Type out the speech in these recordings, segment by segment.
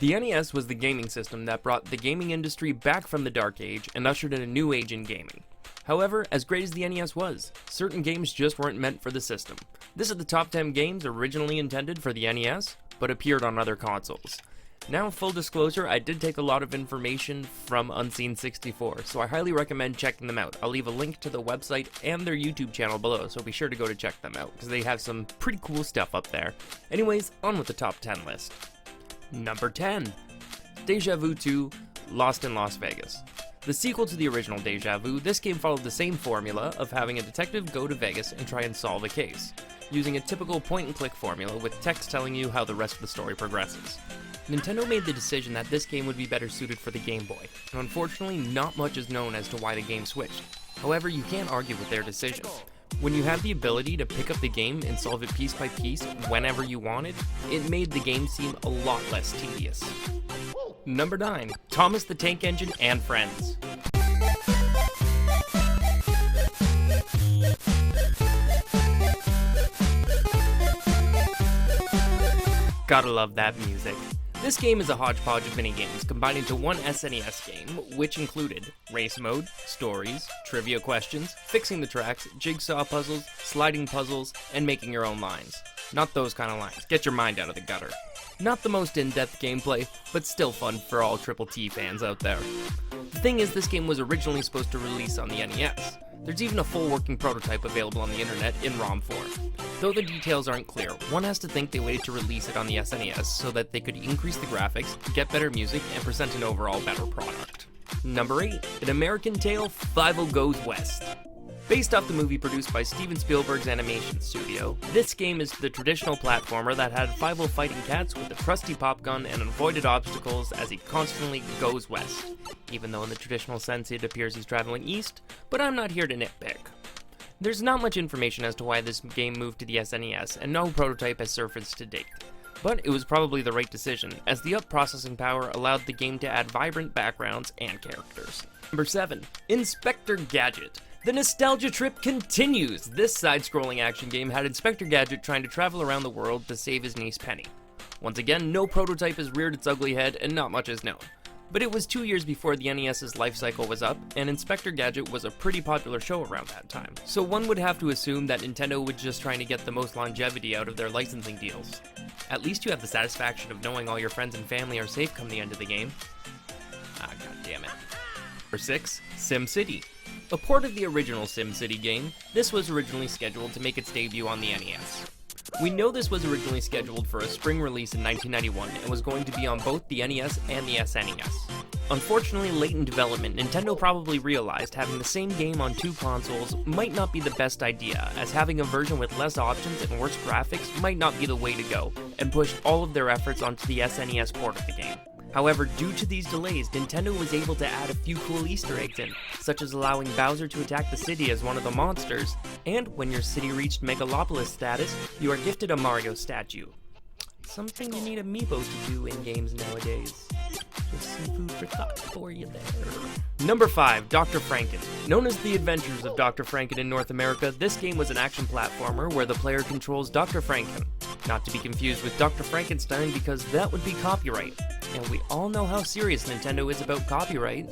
The NES was the gaming system that brought the gaming industry back from the dark age and ushered in a new age in gaming. However, as great as the NES was, certain games just weren't meant for the system. This is the top 10 games originally intended for the NES, but appeared on other consoles. Now, full disclosure, I did take a lot of information from Unseen64, so I highly recommend checking them out. I'll leave a link to the website and their YouTube channel below, so be sure to go to check them out, because they have some pretty cool stuff up there. Anyways, on with the top 10 list. Number 10. Deja Vu 2: Lost in Las Vegas. The sequel to the original Deja Vu, this game followed the same formula of having a detective go to Vegas and try and solve a case, using a typical point-and-click formula with text telling you how the rest of the story progresses. Nintendo made the decision that this game would be better suited for the Game Boy, and unfortunately not much is known as to why the game switched. However, you can't argue with their decision. When you have the ability to pick up the game and solve it piece by piece whenever you wanted, it made the game seem a lot less tedious. Number 9. Thomas the Tank Engine and Friends. Gotta love that music. This game is a hodgepodge of minigames combined into one SNES game, which included race mode, stories, trivia questions, fixing the tracks, jigsaw puzzles, sliding puzzles, and making your own lines. Not those kind of lines. Get your mind out of the gutter. Not the most in-depth gameplay, but still fun for all Triple T fans out there. The thing is, this game was originally supposed to release on the NES. There's even a full working prototype available on the internet in ROM form. Though the details aren't clear, one has to think they waited to release it on the SNES so that they could increase the graphics, get better music, and present an overall better product. Number 8. An American Tail: Fievel Goes West. Based off the movie produced by Steven Spielberg's animation studio, this game is the traditional platformer that had Fievel fighting cats with a trusty pop gun and avoided obstacles as he constantly goes west. Even though in the traditional sense it appears he's traveling east, but I'm not here to nitpick. There's not much information as to why this game moved to the SNES, and no prototype has surfaced to date. But it was probably the right decision, as the up processing power allowed the game to add vibrant backgrounds and characters. Number 7. Inspector Gadget. The nostalgia trip continues! This side-scrolling action game had Inspector Gadget trying to travel around the world to save his niece Penny. Once again, no prototype has reared its ugly head, and not much is known. But it was 2 years before the NES's life cycle was up, and Inspector Gadget was a pretty popular show around that time. So one would have to assume that Nintendo was just trying to get the most longevity out of their licensing deals. At least you have the satisfaction of knowing all your friends and family are safe come the end of the game. Ah, goddammit. Number 6. SimCity. A port of the original SimCity game, this was originally scheduled to make its debut on the NES. We know this was originally scheduled for a spring release in 1991 and was going to be on both the NES and the SNES. Unfortunately, late in development, Nintendo probably realized having the same game on two consoles might not be the best idea, as having a version with less options and worse graphics might not be the way to go, and pushed all of their efforts onto the SNES port of the game. However, due to these delays, Nintendo was able to add a few cool Easter eggs in, such as allowing Bowser to attack the city as one of the monsters, and when your city reached Megalopolis status, you are gifted a Mario statue. Something you need amiibos to do in games nowadays. Just some food for thought for you there. Number 5, Dr. Franken. Known as The Adventures of Dr. Franken in North America, this game was an action platformer where the player controls Dr. Franken. Not to be confused with Dr. Frankenstein, because that would be copyright. And we all know how serious Nintendo is about copyright.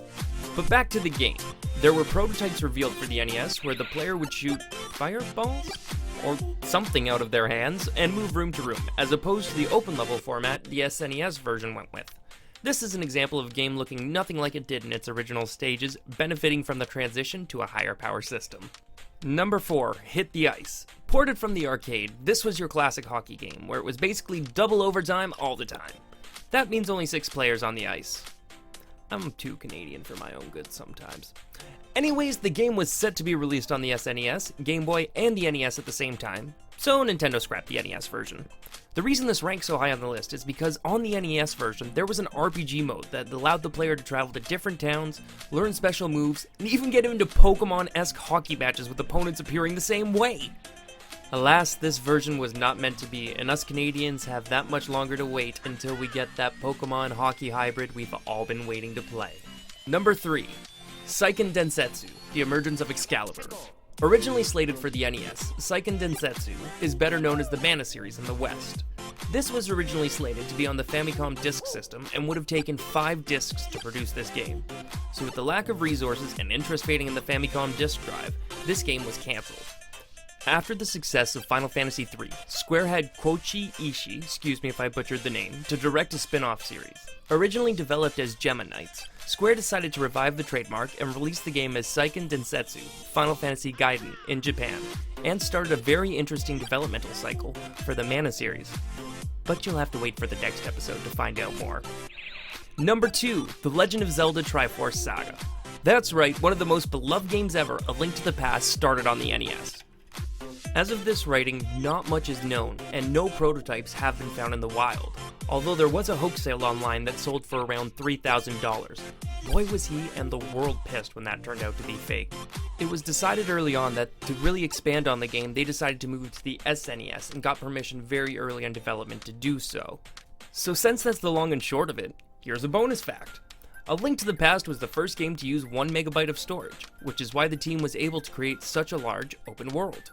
But back to the game. There were prototypes revealed for the NES where the player would shoot fireballs? Or something out of their hands, and move room to room, as opposed to the open level format the SNES version went with. This is an example of a game looking nothing like it did in its original stages, benefiting from the transition to a higher power system. Number 4, Hit the Ice. Ported from the arcade, this was your classic hockey game, where it was basically double overtime all the time. That means only 6 players on the ice. I'm too Canadian for my own good sometimes. Anyways, the game was set to be released on the SNES, Game Boy, and the NES at the same time, so Nintendo scrapped the NES version. The reason this ranks so high on the list is because on the NES version, there was an RPG mode that allowed the player to travel to different towns, learn special moves, and even get into Pokemon-esque hockey matches with opponents appearing the same way. Alas, this version was not meant to be, and us Canadians have that much longer to wait until we get that Pokemon hockey hybrid we've all been waiting to play. Number 3. Seiken Densetsu: The Emergence of Excalibur. Originally slated for the NES, Seiken Densetsu is better known as the Mana series in the West. This was originally slated to be on the Famicom Disk System and would have taken 5 discs to produce this game. So with the lack of resources and interest fading in the Famicom disk drive, this game was cancelled. After the success of Final Fantasy III, Square had Koichi Ishii, excuse me if I butchered the name, to direct a spin-off series. Originally developed as Gemma Knights, Square decided to revive the trademark and release the game as Seiken Densetsu, Final Fantasy Gaiden, in Japan, and started a very interesting developmental cycle for the Mana series. But you'll have to wait for the next episode to find out more. Number 2, The Legend of Zelda Triforce Saga. That's right, one of the most beloved games ever, A Link to the Past, started on the NES. As of this writing, not much is known, and no prototypes have been found in the wild, although there was a hoax sale online that sold for around $3,000. Boy was he and the world pissed when that turned out to be fake. It was decided early on that to really expand on the game, they decided to move to the SNES and got permission very early in development to do so. So since that's the long and short of it, here's a bonus fact. A Link to the Past was the first game to use 1 MB of storage, which is why the team was able to create such a large open world.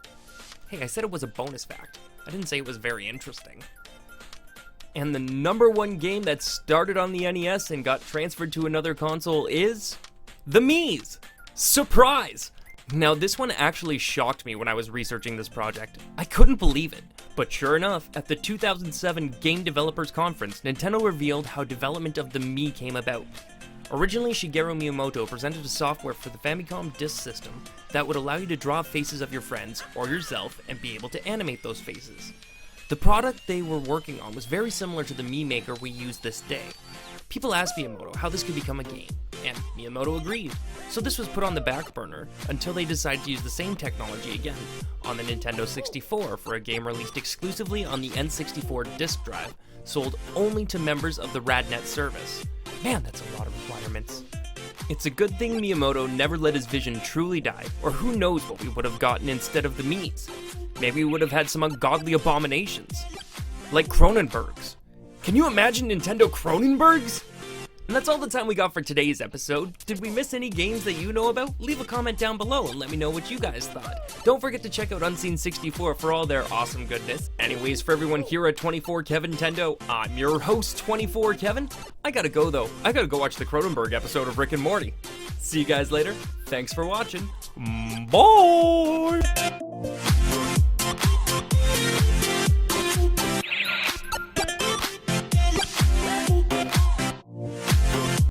Hey, I said it was a bonus fact. I didn't say it was very interesting. And the number 1 game that started on the NES and got transferred to another console is the Mii's. Surprise! Now this one actually shocked me when I was researching this project. I couldn't believe it. But sure enough, at the 2007 Game Developers Conference, Nintendo revealed how development of the Mii came about. Originally, Shigeru Miyamoto presented a software for the Famicom Disk System that would allow you to draw faces of your friends or yourself and be able to animate those faces. The product they were working on was very similar to the Mii Maker we use this day. People asked Miyamoto how this could become a game, and Miyamoto agreed. So this was put on the back burner until they decided to use the same technology again on the Nintendo 64 for a game released exclusively on the N64 disk drive, sold only to members of the RadNet service. Man, that's a lot of requirements. It's a good thing Miyamoto never let his vision truly die, or who knows what we would have gotten instead of the Mii's. Maybe we would have had some ungodly abominations. Like Cronenbergs. Can you imagine Nintendo Cronenbergs? And that's all the time we got for today's episode. Did we miss any games that you know about? Leave a comment down below and let me know what you guys thought. Don't forget to check out Unseen64 for all their awesome goodness. Anyways, for everyone here at 24Kevin Nintendo, I'm your host, 24Kevin. I gotta go though. I gotta go watch the Cronenberg episode of Rick and Morty. See you guys later. Thanks for watching. Bye!